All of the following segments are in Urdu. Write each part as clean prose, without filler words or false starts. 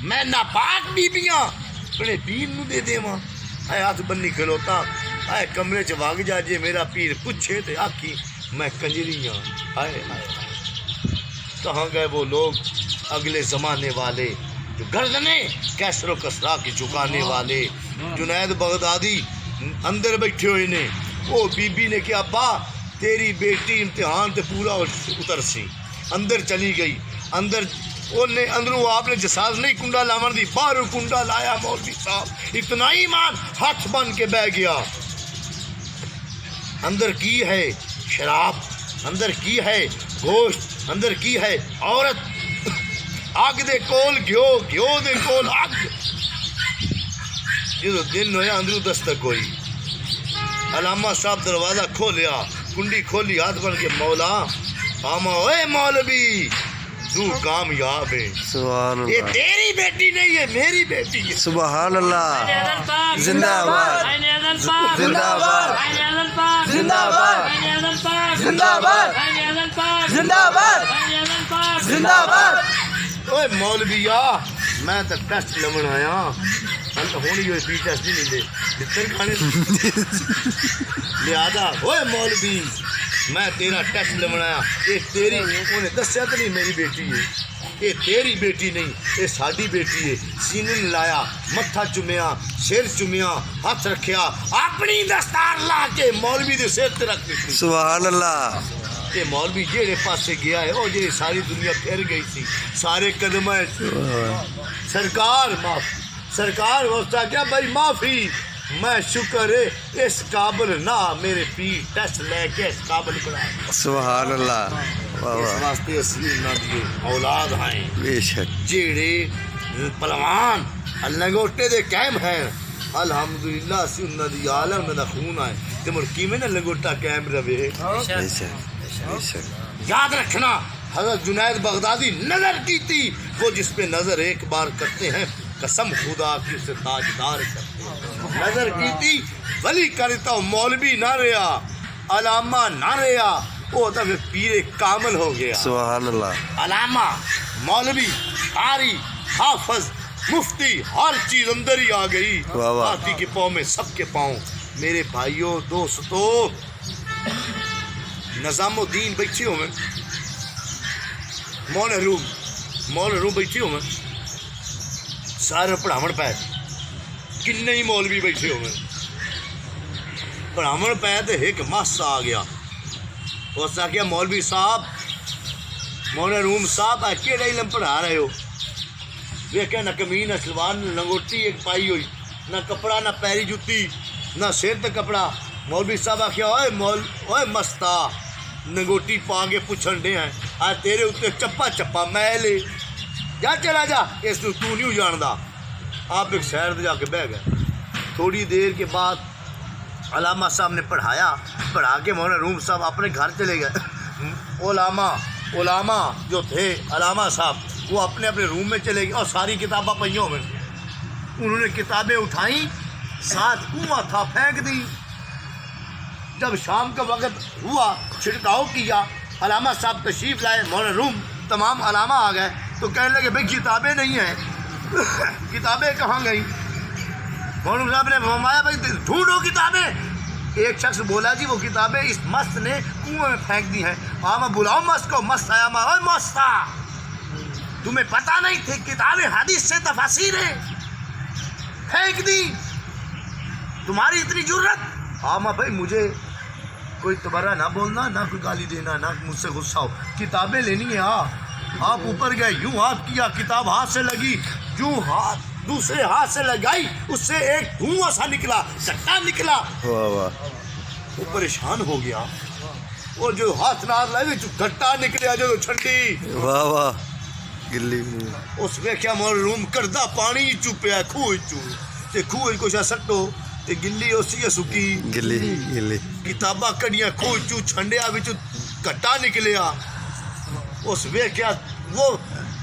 میں ناپاک بیبیاں اپنے پیر نو دے دیواں اے ہاتھ بنی کھلوتا اے کمرے چ وگ جا جے میرا پیر پوچھے تے آکھی میں کنجری ہاں ہائے ہائے کہاں گئے وہ لوگ اگلے زمانے والے جو گردنیں کیسر و کسرا کی جھکانے والے جنید بغدادی اندر بیٹھے ہوئے نے وہ بی بی نے کیا ابا تیری بیٹی امتحان تے پورا اتر سی اندر چلی گئی اندر اندروں آپ نے جساز نہیں کنڈا لاون دی باہر کنڈا لایا مولوی صاحب اتنا ایمان ہاتھ بن کے بہ گیا اندر کی ہے شراب اندر کی ہے گوشت اندر کی ہے عورت اگ دے کول گھیو دے کول اگ جدو دن ہویا اندروں دستک ہوئی علامہ صاحب دروازہ کھولیا کنڈی کھولی ہاتھ بن کے مولا آما اوے مولوی تو کامیاب ہے سبحان یہ اللہ تیری بیٹی نہیں ہے میری بیٹی ہے سبحان اللہ زندہ آباد زندہ آباد زندہ آباد زندہ آباد زندہ آباد زندہ آباد اوے مولویا میں تو ٹیسٹ لمن آیا ہم تو ہونی ہوئی پی ٹیسٹ نہیں لے بستر کھانے لہذا اوے مولوی میں تیرا ٹیسٹ لمن آیا یہ تیری انہیں دسیا تو نہیں میری بیٹی ہے یہ تیری بیٹی نہیں یہ ساڈی بیٹی ہے سینے لایا متھا چومیا سر چومیا ہاتھ رکھیا اپنی دستار لا کے مولوی دے سر تے رکھ دیتی سبحان اللہ یہ مولوی جہے پاسے گیا ہے وہ جہی ساری دنیا پھر گئی تھی سارے قدم سرکار واسطہ کیا بھائی معافی میں شکر ہے اس قابل نہ میرے پیر ٹیسٹ لے کے اس قابل بنا سبحان اللہ واہ اس واہ واسطے اسی انہاں دی اولاد ہیں بے شک جہڑے پلوان لنگوٹے دے قائم ہیں الحمدللہ اسی انہاں دی عالم انہاں دا خون ہے تے مڑ کیویں نہ لنگوٹا قائم رہے بے شک بے شک یاد رکھنا حضرت جنید بغدادی نظر کی تھی وہ جس پہ نظر ایک بار کرتے ہیں قسم خدا کی اسے تاجدار کرتے ہیں نظر کی تھی ولی کرتا ہوں مولوی نہ رہا علامہ نہ رہا وہ تو پھر پیر کامل ہو گیا سبحان اللہ علامہ مولوی قاری حافظ مفتی ہر چیز اندر ہی آ گئی واہ واہ ہاتھی کے پاؤں میں سب کے پاؤں میرے بھائیوں دوستو نظام الدین بیٹھے ہوں میں مول روم بیٹھے ہوں میں سارے پڑھاون پہ کنے ہی مولوی بیٹھے ہوں میں پڑھاون پہ تو ایک ماسا آ گیا اس نے کیا مولوی صاحب مول روم صاحب کہڑا علم پڑھا رہے ہو دیکھا نہ کمین نہ سلوار نہ لنگوٹی ایک پائی ہوئی نہ کپڑا نہ پیری جوتی نہ سر تے کپڑا مولوی صاحب آخیا اوے مستا نگوٹی پا کے پوچھن دے ہیں آج تیرے اتنے چپا چپا میل جا چلا جا اس تو نہیں جاندا آپ ایک سیر جا کے بہ گئے تھوڑی دیر کے بعد علامہ صاحب نے پڑھا کے مولانا روم صاحب اپنے گھر چلے گئے علامہ جو تھے علامہ صاحب وہ اپنے روم میں چلے گئے اور ساری کتابیں پئیوں میں انہوں نے کتابیں اٹھائیں ساتھ کنواں تھا پھینک دی جب شام کا وقت ہوا چھڑکاؤ کیا علامہ صاحب تشریف لائے مولانا روم تمام علامہ آ گئے تو کہنے لگے بھائی کتابیں نہیں ہیں کتابیں کہاں گئیں مولانا صاحب نے فرمایا بھائی ڈھونڈو کتابیں ایک شخص بولا جی وہ کتابیں اس مست نے کنویں میں پھینک دی ہیں میں بلاؤ مست کو مست آیا اوے مستا تمہیں پتہ نہیں تھی کتابیں حدیث سے تفاسیر ہیں پھینک دی تمہاری اتنی جرت بھائی مجھے کوئی تبرہ نہ بولنا نہ کوئی گالی دینا نہ مجھ سے غصہ ہو کتابیں لینی ہے آپ اوپر گئے یوں ہاتھ کیا کتاب ہاتھ سے لگی یوں ہاتھ دوسرے ہاتھ سے لگائی اس سے ایک دھواں سا نکلا چٹا نکلا واہ واہ وہ پریشان ہو گیا اور جو ہاتھ نہ لگے جو گھٹا نکلیا جو چھنڈی واہ واہ گلی اس میں کیا مول روم کردہ پانی چوپیا کھوہ چو تے کھوہ کچھ سٹو تے گلی اسی سکی گلی کتاباں کڑیاں کھوہ چو چھنڈیا وچ گھٹا نکلیا اس میں کیا وہ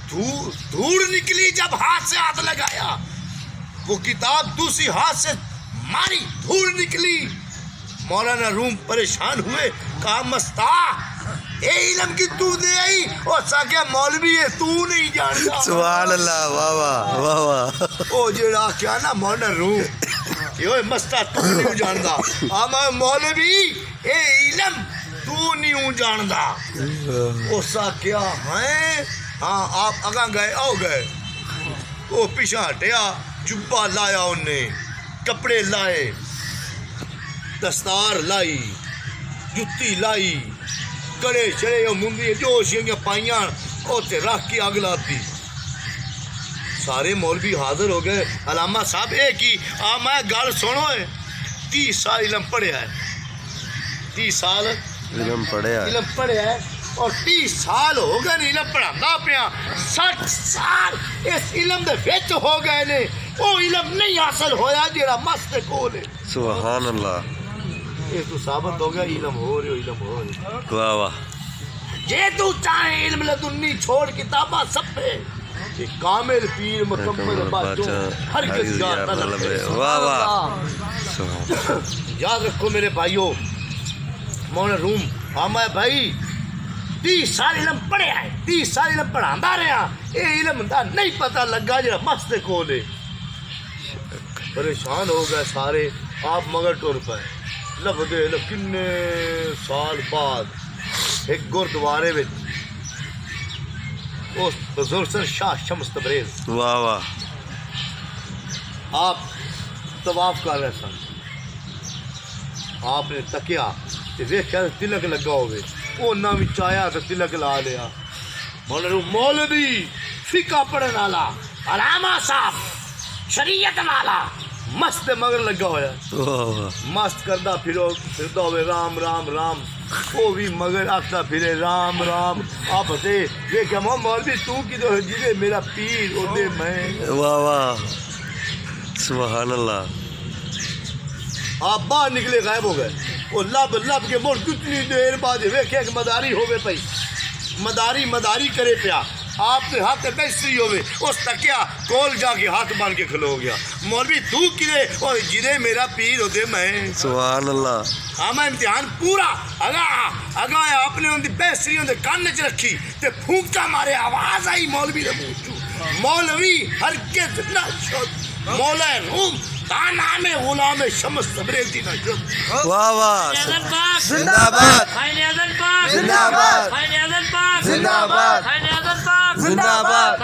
دھوڑ نکلی جب ہاتھ سے ہاتھ لگایا وہ کتاب دوسری ہاتھ سے ماری دھوڑ نکلی مولانا روم پریشان ہوئے کہا مستا اے علم کی تو دے آئی اور ساکیا مولوی ہے تو نہیں جانتا سبحان اللہ واہ واہ واہ واہ او جڑا کیا نا مولانا روم یہ مستا تو نہیں جاندا آما مولوی اے علم تو نہیں جاندا او ساکیا ہیں ہاں آپ اگاں گئے آؤ گئے وہ پیچھا ہٹیا جبا لایا انہیں کپڑے لائے دستار لائی جتی لائی کڑے چڑے مندی جو شیاں پائیاں اوتے رکھ کے اگ لاتی سارے مولوی حاضر ہو گئے علامہ صاحب ایک ہی میں گل سنو 30 سال علم پڑھیا ہے 30 سال علم پڑھیا علم پڑھیا ہے اور 30 سال ہو گئے نے علم پڑھانا پیا 60 سال اس علم دے وچ ہو گئے نے وہ علم نہیں حاصل ہویا جڑا مست کول ہے سبحان اللہ یہ تو ثابت ہو گیا علم ہو رہے واہ واہ جے تو چاہے علم لدنی چھوڑ کتاباں سب پہ کہ کامل پیر مکمل باتوں ہر کس جانتا لگے واہ واہ یاد رکھو میرے بھائیوں مولانا روم ہمیں بھائی 30 سال علم پڑھیا ہے 30 سال علم پڑھاندا رہا یہ علم دا نہیں پتہ لگا جڑا مست کول ہے پریشان ہو گئے سارے آپ مگر ٹر پائے لبدے کنے سال بعد ایک گردوارے میں اس بزرگ سن شاہ شمس تبریز واہ واہ آپ طواف کر رہے سن آپ نے تکیا ویکھیا تلک لگا ہوئے وہ نہ آیا تو تلک لا لیا مولوی فقہ پڑھن والا علامہ صاحب شریعت والا مست مگر لگا ہویا واہ واہ مست کردا پھردا ہوئے رام رام رام وہ بھی مگر آختا پھرے رام رام آپ ہسے ویکھیا مولوی تو کدھر جی میرا پیر اودے میں واہ واہ سبحان اللہ آپ باہر نکلے غائب ہو گئے وہ لب لب کے مڑ کتنی دیر بعد ویکھیا کہ مداری ہوئے پئی مداری کرے پیا آپ نے ہاتھ بیسری ہوئے اس تکیا کول جا کے ہاتھ بان کے کھلو گیا مولوی تو کرے اور جرے میرا پیر ہوتے میں سبحان اللہ ہمیں امتحان پورا اگا آپ نے ان دی بیسری ان دے کان چ رکھی تے پھونکا مارے آواز آئی مولوی دے منہ چوں مولوی ہرگز نہ شد مولا روم کا نام غلام شمس تبریزی نہ شد واہ واہ زندہ باد زندہ باد زندہ باد زندہ باد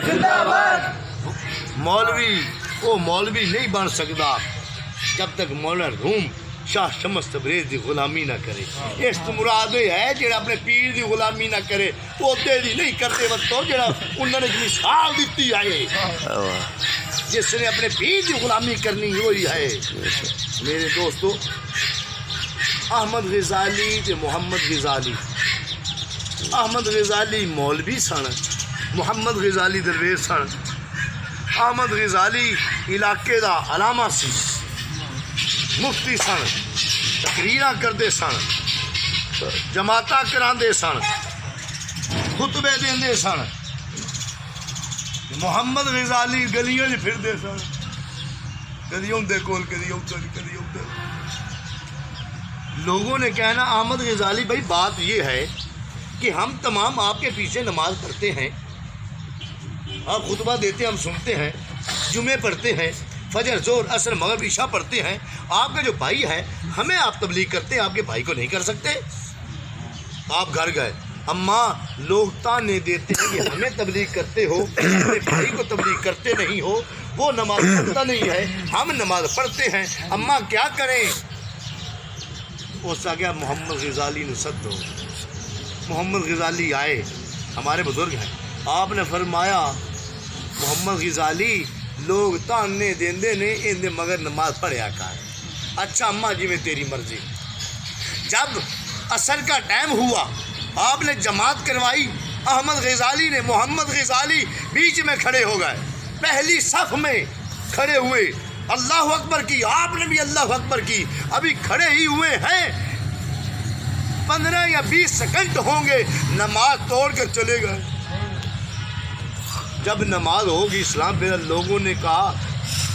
زندہ باد مولوی وہ مولوی نہیں بن سکتا جب تک مولانا روم شاہ شمس تبریز دی غلامی نہ کرے اس تو مراد یہ ہے جڑا اپنے پیر دی غلامی نہ کرے پودے دی نہیں کرتے وقت جڑا انہوں نے مثال دیتی ہے جس نے اپنے پیر دی غلامی کرنی ہوئی ہے میرے دوستو احمد غزالی تے محمد غزالی احمد غزالی مولوی سن محمد غزالی درویش سن احمد غزالی علاقے دا علامہ سی مفتی سن تقریراں کرتے سن جماعتاں کراندے سن خطبے دیندے سن محمد غزالی گلیاں وچ پھردے سن کدی اون دے کول کدی ادھر لوگوں نے کہنا احمد غزالی بھائی بات یہ ہے کہ ہم تمام آپ کے پیچھے نماز پڑھتے ہیں آپ خطبہ دیتے ہم سنتے ہیں جمعے پڑھتے ہیں فجر زور عصر مغرب عشاء پڑھتے ہیں آپ کا جو بھائی ہے ہمیں آپ تبلیغ کرتے ہیں آپ کے بھائی کو نہیں کر سکتے آپ گھر گئے اماں لوگ تانے دیتے ہیں کہ ہمیں تبلیغ کرتے ہو اپنے بھائی کو تبلیغ کرتے نہیں ہو وہ نماز پڑھتا نہیں ہے ہم نماز پڑھتے ہیں اماں کیا کریں اس آ گیا محمد غزالی نے سد دو محمد غزالی آئے ہمارے بزرگ ہیں آپ نے فرمایا محمد غزالی لوگ تانے دیندے نے ان دے مگر نماز پڑھیا کر اچھا اماں جی میں تیری مرضی جب عصر کا ٹائم ہوا آپ نے جماعت کروائی احمد غزالی نے محمد غزالی بیچ میں کھڑے ہو گئے پہلی صف میں کھڑے ہوئے اللہ اکبر کی آپ نے بھی اللہ اکبر کی ابھی کھڑے ہی ہوئے ہیں 15 یا 20 سیکنڈ ہوں گے نماز توڑ کر چلے گئے جب نماز ہوگی اسلام پھر لوگوں نے کہا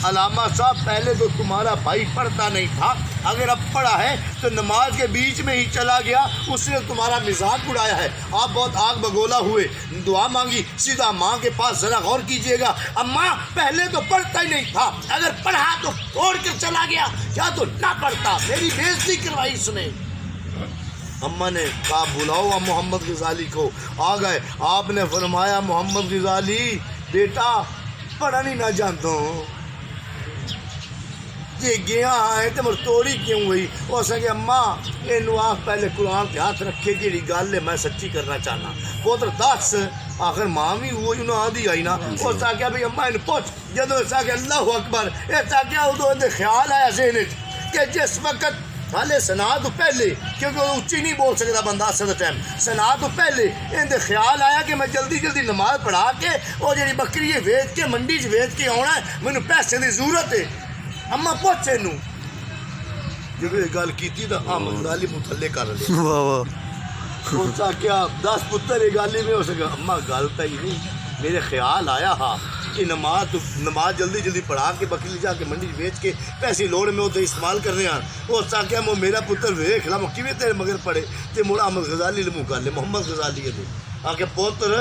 علامہ صاحب پہلے تو تمہارا بھائی پڑھتا نہیں تھا، اگر اب پڑھا ہے تو نماز کے بیچ میں ہی چلا گیا، اس نے تمہارا مزاق اڑایا ہے، آپ بہت آگ بگولا ہوئے، دعا مانگی، سیدھا ماں کے پاس ذرا غور کیجئے گا، اماں پہلے تو پڑھتا ہی نہیں تھا، اگر پڑھا تو چھوڑ کر چلا گیا، یا تو نہ پڑھتا، میری بےعزتی کروائی اس نے۔ اماں نے کہا بلاؤ محمد غزالی کو، آ گئے، آپ نے فرمایا محمد غزالی بیٹا پڑھا نہیں نہ جانتا ہوں، جی گیا ہے تو مر توڑی کیوں ہوئی؟ وہ سکے اماں یہ آپ پہلے قرآن کے ہاتھ رکھے جیڑی گل ہے میں سچی کرنا چاہنا، پوتر دس آخر ماں بھی وہی انہوں آدھی آئی نا، اس آگیا بھی اماں انہیں پوچھ، جدو اس آگیا اللہ اکبر، اس آگیا ادو اندے خیال آیا ذہن کہ جس وقت حالے سنا تو پہلے، کیونکہ وہ اچھی نہیں بول سکتا بندہ اصل ٹائم، سنا تو پہلے اندے خیال آیا کہ میں جلدی جلدی نماز پڑھا کے وہ جڑی بکری ویچ کے منڈی چ ویچ کے آنا ہے، مینوں پیسے دی ضرورت ہے، اماں پوچھ اینوں، جب یہ گل کیتی تو احمد غزالی منہ تھلے کر لیا، واہ واہ اس کیا 10 پتر یہ گل ہی میں ہو سکا، اماں گل تو ہی نہیں، میرے خیال آیا ہاں کہ نماز جلدی جلدی پڑھا کے بکری لے جا کے منڈی بیچ کے پیسے لوڑ میں ہوتے استعمال کر رہے ہیں، وہ کیا وہ میرا پتر ویکھ لا کیویں تیرے مگر پڑے تے مڑ احمد غزالی لے منہ کر لے، محمد غزالی دے آ کے پتر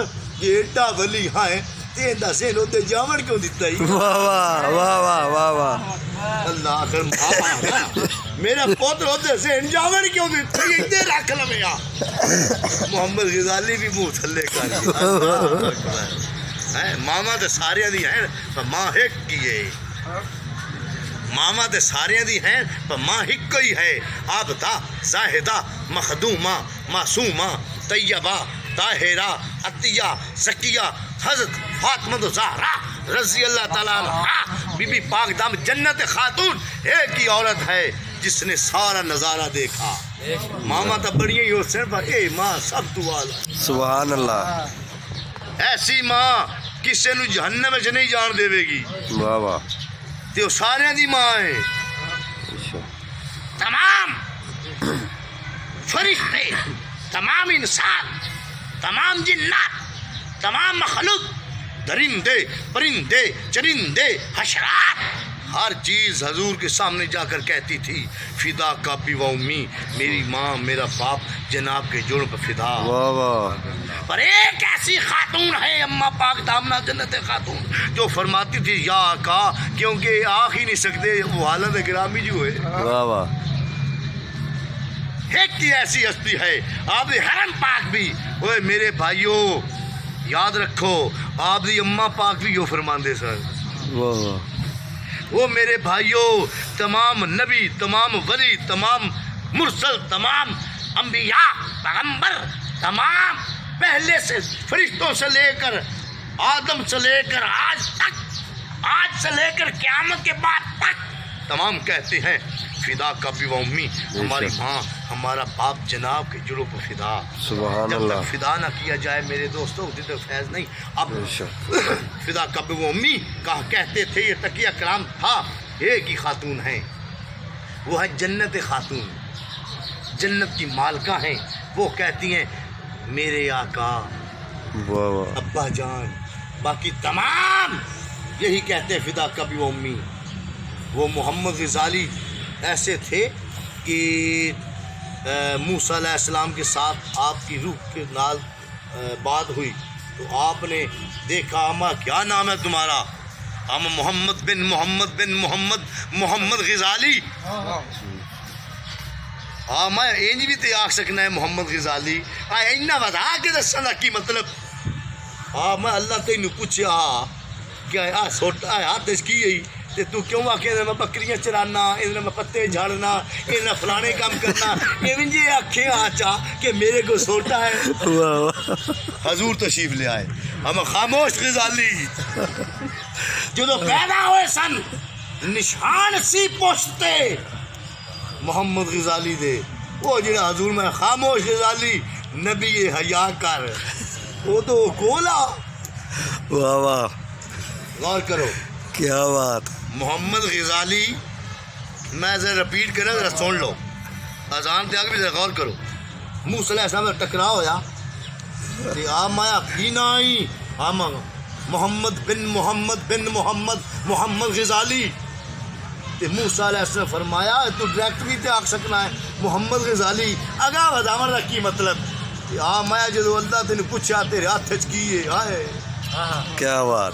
یہ ایڈا ولی ہے تے دا ذہن اوتے جاون کیوں دتا ہی؟ واہ واہ واہ واہ واہ واہ اللہ آخر میرا پوتر ہوتے ذہن جاون کیوں دتا ہی؟ ادھے رکھ لوے آ محمد غزالی بھی منہ تھلے کر لیا، ماما تے سارے دی ہیں پر ماں ایک کی ہے، ماما تے سارے دی ہیں پر ماں ایک ہی ہے، عابدہ زاہدہ مخدومہ معصومہ طیبہ طاہرہ عطیہ زکیہ حضرت فاطمہ زہرا رضی اللہ تعالیٰ عنہ بی بی پاک دام جنت خاتون ایک ہی عورت ہے جس نے سارا نظارہ دیکھا، ماما تا بڑی ہی ہو سن پر اے ماں سب تو والا، سبحان اللہ، ایسی ماں کسے نو جہنم میں نہیں جان دے گی، واہ واہ، تے وہ سارے دی ماں ہے، تمام فرشتے، تمام انسان، تمام جنات، تمام مخلوق، درندے پرندے چرندے حشرات، ہر چیز حضور کے سامنے جا کر کہتی تھی فدا کا ابی و امی، میری ماں میرا باپ جناب کے جرم پر فدا، واہ واہ، پر ایک ایسی خاتون ہے اماں پاک دامنہ جنت خاتون جو فرماتی تھی یا آقا، کیونکہ آخ ہی نہیں سکتے وہ حالت گرامی جو ہے، واہ واہ، ایک کی ایسی ہستی ہے، آپ دی حرم پاک بھی، اوے میرے بھائیوں یاد رکھو آپ دی اماں پاک بھی یوں فرماندے سن، واہ واہ، وہ میرے بھائیوں تمام نبی، تمام ولی، تمام مرسل، تمام انبیاء پیغمبر، تمام پہلے سے فرشتوں سے لے کر آدم سے لے کر آج تک، آج سے لے کر قیامت کے بعد تک تمام کہتے ہیں فدا کا ابی و امی، ہماری ماں ہمارا باپ جناب کے جروں پر فدا، سبحان جب اللہ، تک فدا نہ کیا جائے میرے دوستوں ادھر تک فیض نہیں، اب فدا کا ابی و امی کہا کہتے تھے، یہ تقیہ کرام تھا، ایک ہی خاتون ہیں، وہ ہے جنت خاتون، جنت کی مالکہ ہیں، وہ کہتی ہیں میرے آقا واہ واہ، ابا جان، باقی تمام یہی کہتے ہیں فدا کا ابی و امی۔ وہ محمد غزالی ایسے تھے کہ موسیٰ علیہ السلام کے ساتھ آپ کی روح کے نال بات ہوئی تو آپ نے دیکھا اما کیا نام ہے تمہارا؟ اما محمد بن محمد بن محمد محمد غزالی، میں انج بھی تے آکھ سکنا ہے محمد غزالی، اینا بتا کے دسنا کی مطلب، میں اللہ تینوں پوچھیا کہ سوٹا ہاتھ کی گئی تے تو کیوں آ کے میں بکریاں چرانا، ادھر میں پتے جھاڑنا، ادھر فلانے کام کرنا، یہ آکھے آچا کہ میرے کو سوٹا ہے، واہ واہ، حضور تشریف لے آئے، ہم خاموش غزالی جدو پیدا ہوئے سن نشان سی پوچھتے محمد غزالی دے، وہ جڑا حضور میں خاموش غزالی نبی حیا کر، وہ تو کولا، واہ واہ، غور کرو کیا بات، محمد غزالی، میں ذرا رپیٹ کریں ذرا سن لو، اذان تے آگے بھی ذرا غور کرو، موسیٰ علیہ السلام کا ٹکراؤ ہویا تے آ مایا کی نہ آئی، آما محمد بن محمد غزالی تے موسیٰ علیہ السلام فرمایا تو ڈائریکٹ بھی تے آکھ سکنا ہے محمد غزالی اگاں وداون دا کی مطلب کہ میں جدو اللہ تین پوچھا تیرے ہاتھ وچ کی ہے ہائے کیا بات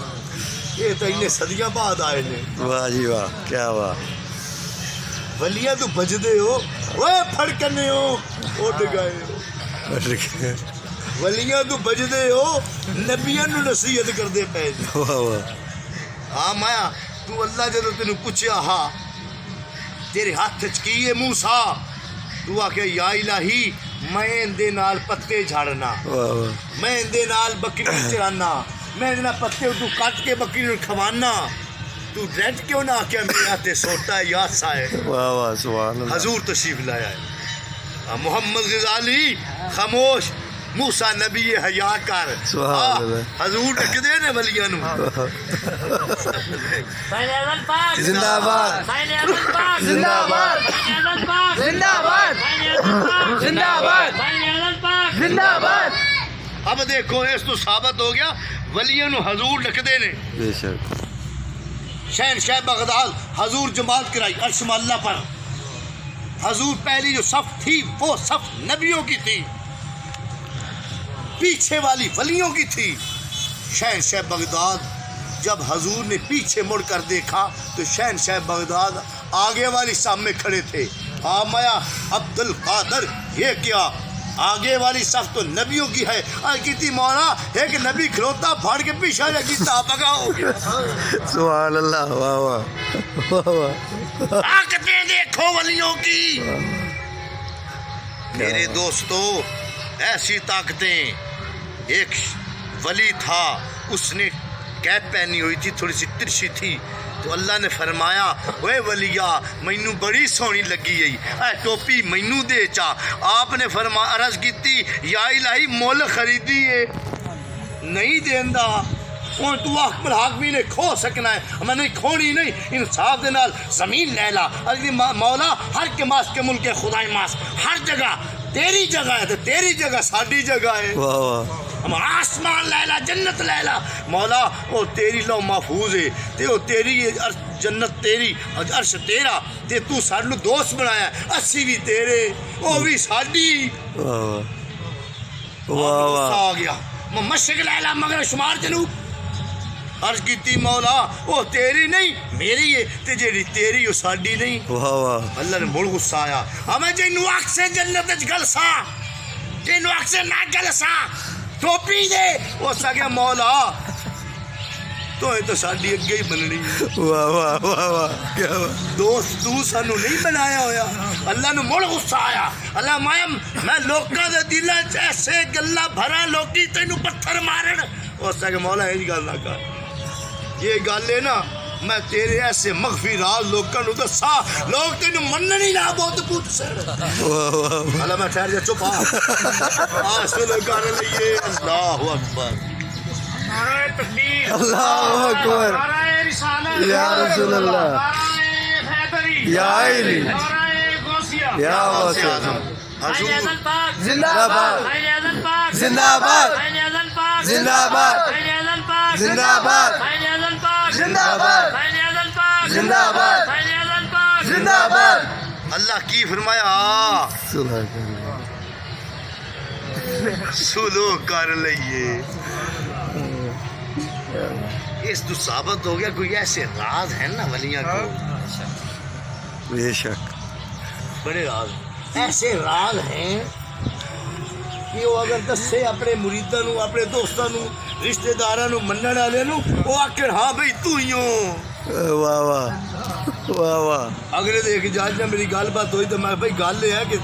یہ تو انہیں صدیاں بعد آئے نے واہ جی واہ کیا بات ولیاں تو بجدے ہو اوے پھڑکنے ہو اٹھ گئے ہو ولیاں تو بجدے ہو نبیاں نو نصیحت کردے پے واہ واہ مایا تو اللہ جدو تینوں پوچھیا ہا تیرے ہاتھ وچ کی ہے موسیٰ تو آکھے یا الہی میں اندے نال پتے جھاڑنا واہ واہ میں اندے نال بکری چرانا میں اندے نال پتے تو کٹ کے بکری نوں کھوانا تو ڈائریکٹ کیوں نہ آکھیا میرے ہاتھ سوٹا ہے یا سا ہے واہ واہ سبحان اللہ حضور تشریف لایا ہے محمد غزالی خاموش موسیٰ نبی حیا کر سبحان اللہ حضور ٹکدے نے ولیاں نو زندہ آباد زندہ آباد زندہ آباد زندہ آباد زندہ آباد اب دیکھو اس تو ثابت ہو گیا ولیاں نو حضور ٹکدے نے بے شک شہنشاہ بغداد حضور جماعت کرائی عرش اللہ پر حضور پہلی جو صف تھی وہ صف نبیوں کی تھی پیچھے والی ولیوں کی تھی شہنشاہ بغداد جب حضور نے پیچھے مڑ کر دیکھا تو شہنشاہ بغداد آگے والی صف میں کھڑے تھے آمایا عبد القادر یہ کیا آگے والی صف تو نبیوں کی ہے آج کتنی مولا ایک نبی کھلوتا پھاڑ کے پیچھے جا کتا بگا ہو گیا سبحان اللہ واہ واہ واہ واہ طاقتیں دیکھو ولیوں کی میرے دوستو ایسی طاقتیں ایک ولی تھا اس نے کیپ پہنی ہوئی تھی تھوڑی سی ترشی تھی تو اللہ نے فرمایا اوے ولیا مینوں بڑی سونی لگی گئی اے ٹوپی مینوں دے چا آپ نے فرمایا عرض کیتی یا الہی مول خریدی ہے نہیں دیندا ہوں تو اکبر حاکمی نے کھو سکنا ہے میں نہیں کھونی نہیں انصاف دے نال زمین لے لا مولا ہر کے ماس کے ملک خدای ماس ہر جگہ تیری جگہ ہے تو تیری جگہ ساڈی جگہ ہے واہ واہ ہم آسمان لے لا جنت لے لا مولا وہ تیری لو محفوظ ہے تے وہ تیری جنت تیری عرش تیرا تے تو سانو دوست بنایا اسی بھی تیرے وہ بھی ساڈی واہ واہ واہ آ گیا مشرق لے لا مگر شمار جنوب عرض کیتی مولا وہ تیری نہیں میری ہے تے جیڑی تیری وہ ساڈی نہیں واہ واہ اللہ نے مڑ غصہ آیا ہمیں جنو اک سے جنت وچ گلسا جنو اک سے نہ گلسا ٹوپی دے اس آ گیا مولا تو ساڈی اگے ہی بننی ہے واہ واہ واہ واہ کیا بات دوست تو سانو نہیں بنایا ہویا اللہ نے مڑ غصہ آیا اللہ میں لوکاں دے دلاں وچ ایسے گلاں بھرا لوکی تینوں پتھر مارن اس آ گیا مولا یہ گل نہ کر یہ گل ہے نا میں تیرے ایسے مخفی راز لوگوں کو دسا لوگ تینوں منن ہی نہ بہت پوچھ سن واہ واہ اللہ میں ٹھہر جا چپ آسل گانے لئیے اللہ اکبر نعرہ تکبیر اللہ اکبر نعرہ رسالت یا رسول اللہ نعرہ حیدری یا علی نعرہ غوثیہ یا واسع حضور زندہ آباد زندہ آباد زندہ آباد زندہ آباد زندہ آباد زندہ آباد زندہ آباد اللہ کی فرمایا سلو کر لئیے اس تو ثابت ہو گیا کوئی ایسے راز ہیں نا ولیاں کو بے شک بڑے راز ایسے راز ہیں کہ وہ اگر دسے اپنے مریداں نو اپنے دوستاں نو رشتہ داراں نو منن والے نو وہ آکھن ہاں بھئی تو ہی ہو واہ واہ واہ واہ اگلے دے اجازت نہ میری گل بات ہوئی تو میں بھائی گل یہ ہے کہ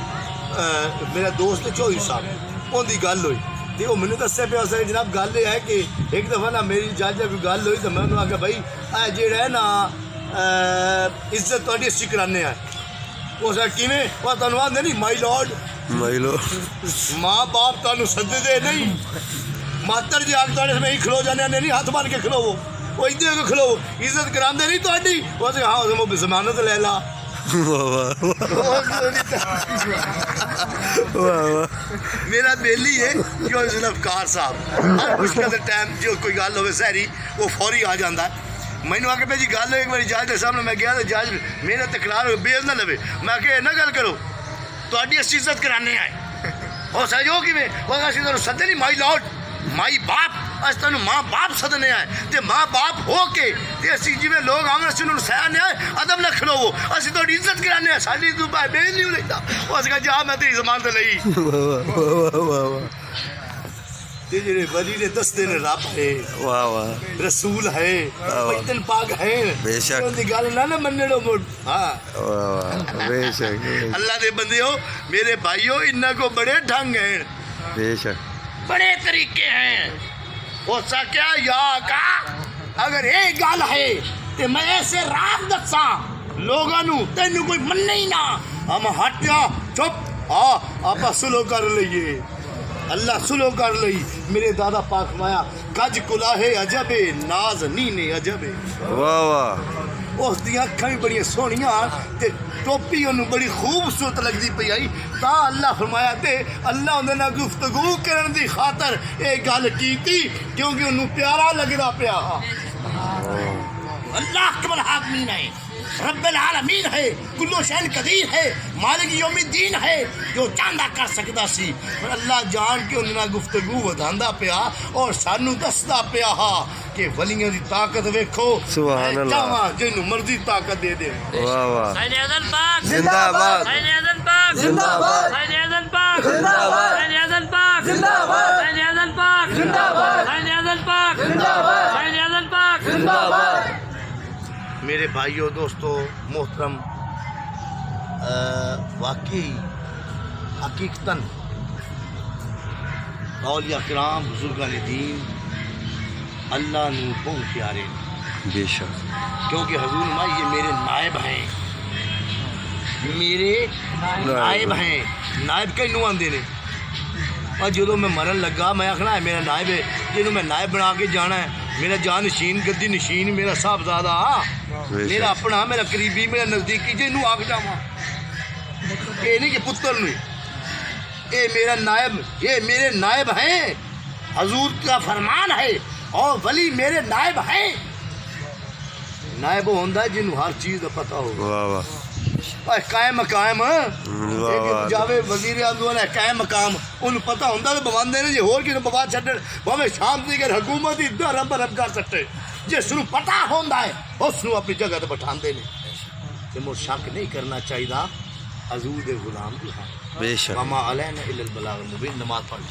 میرا دوست چوہدری صاحب ان کی گل ہوئی تو وہ مجھے دسے پہ اس جناب گل یہ ہے کہ ایک دفعہ نا میری جج کوئی گل ہوئی تو میں انہوں نے آخیا بھائی اے جہاں ہے نا عزت تاری اچھی کرانے ہیں اس کیویں وہ تمہیں آدھے نہیں مائی لارڈ مائلو ماں باپ تمہیں سدے دے نہیں ماتر جی آگ تے میں ہی کھلو جانے نہیں ہاتھ بن کے کھلو وہ ادھر کے کھلو عزت کرا نہیں تاری وہ ہاں ضمانت لے لا میرا بیلی ہے جو ذوالفقار صاحب ہر مشکل کے ٹائم جو کوئی گل ہوئے سہری وہ فوری آ جاتا ہے مینو آ کے بھائی جی گل ایک بار جج کے سامنے میں گیا تو جج میرا تکرار ہو بیل نہ لوے میں کہ نہ گل کرو تاری اسی عزت کرانے آئے ہو سہی ہو کہ اسی تمہیں سدے نہیں مائی لاٹ مائی باپ اچ تین ماں باپ سدنے آئے تے ماں باپ ہو کے تے اسی جی لوگ آؤں اسی انہوں سہنے آئے ادب نہ کھلوو اسی تھوڑی عزت کرانے آئے ساری تو بھائی بیل نہیں لگتا وہ اس کا جا میں تیری زمان تے لئی تے جڑے ولی نے دستے نے رب ہے واہ واہ رسول ہے پیتن پاک ہے بے شک دی گل نہ مننو مڑ ہاں واہ واہ بے شک اللہ دے بندیو میرے بھائیو انہاں کو بڑے ڈھنگ ہیں بے شک بڑے طریقے ہیں ہو سکیا یا کا اگر یہ گل ہے تے میں ایسے رات دساں لوگاں نو تینوں کوئی مننے ہی نہ ہم ہٹ جا چپ آپ سلو کر لئیے اللہ سلو کر لئی میرے دادا پاک مایا گج کلاہے عجب ناز نینے عجب واہ واہ اس دی اکھاں بھی بڑی سونیاں تے ٹوپی انہوں بڑی خوبصورت لگتی پئی آئی تا اللہ فرمایا تے اللہ اندر نہ گفتگو کرن دی خاطر اے گل کیتی کیونکہ انہوں پیارا لگدا پیا اللہ اکبر حاکمین ہے رب العالمین ہے کلو شین قدیر ہے مالک یوم الدین ہے جو چاندہ کر سکتا سی اور اللہ جان کے انہوں نے گفتگو ودھاندا پیا اور سانو دسدا پیا کہ ولیاں دی طاقت ویکھو سبحان اللہ چاہاں جنوں مرضی طاقت دے دے واہ واہ سید اعظم پاک زندہ باد سید اعظم پاک زندہ باد سید اعظم پاک زندہ باد سید اعظم پاک زندہ باد سید اعظم پاک زندہ باد سید اعظم پاک زندہ باد سید اعظم پاک زندہ باد میرے بھائیوں دوستو محترم واقعی حقیقتاً اولیاء کرام بزرگان دین اللہ نو بہت پیارے بے شک کیونکہ حضور ماں یہ میرے نائب ہیں میرے نائب ہیں نائب کئی نو آندے نے اور جدو میں مرن لگا میں آخنا ہے میرا نائب ہے جنہوں میں نائب بنا کے جانا ہے میرا جان نشین گدی نشین میرا صاحبزادہ میرا اپنا میرا قریبی میرا نزدیکی جنہوں آگ جاواں یہ نہیں کہ پتر نہیں اے میرا نائب یہ میرے نائب ہیں حضور کا فرمان ہے اور ولی میرے نائب ہیں نائب ہوندہ ہے جنہوں ہر چیز کا پتہ ہوگا واہ واہ قائم مقام جاوے وزیر اعظم ہے قائم مقام انہوں پتہ ہوندہ تو بواندے نے جی ہور کی بواد چھٹے بھویں شام دیگر حکومت ہی رب رب کر سکتے جس نو پتہ ہوندہ ہے اس نو اپنی جگہ تے بٹھاندے نے کہ مجھ شک نہیں کرنا چاہیے حضور دے غلام بھی ہیں بے شک وما علینا الا البلاغ المبین نماز پڑھ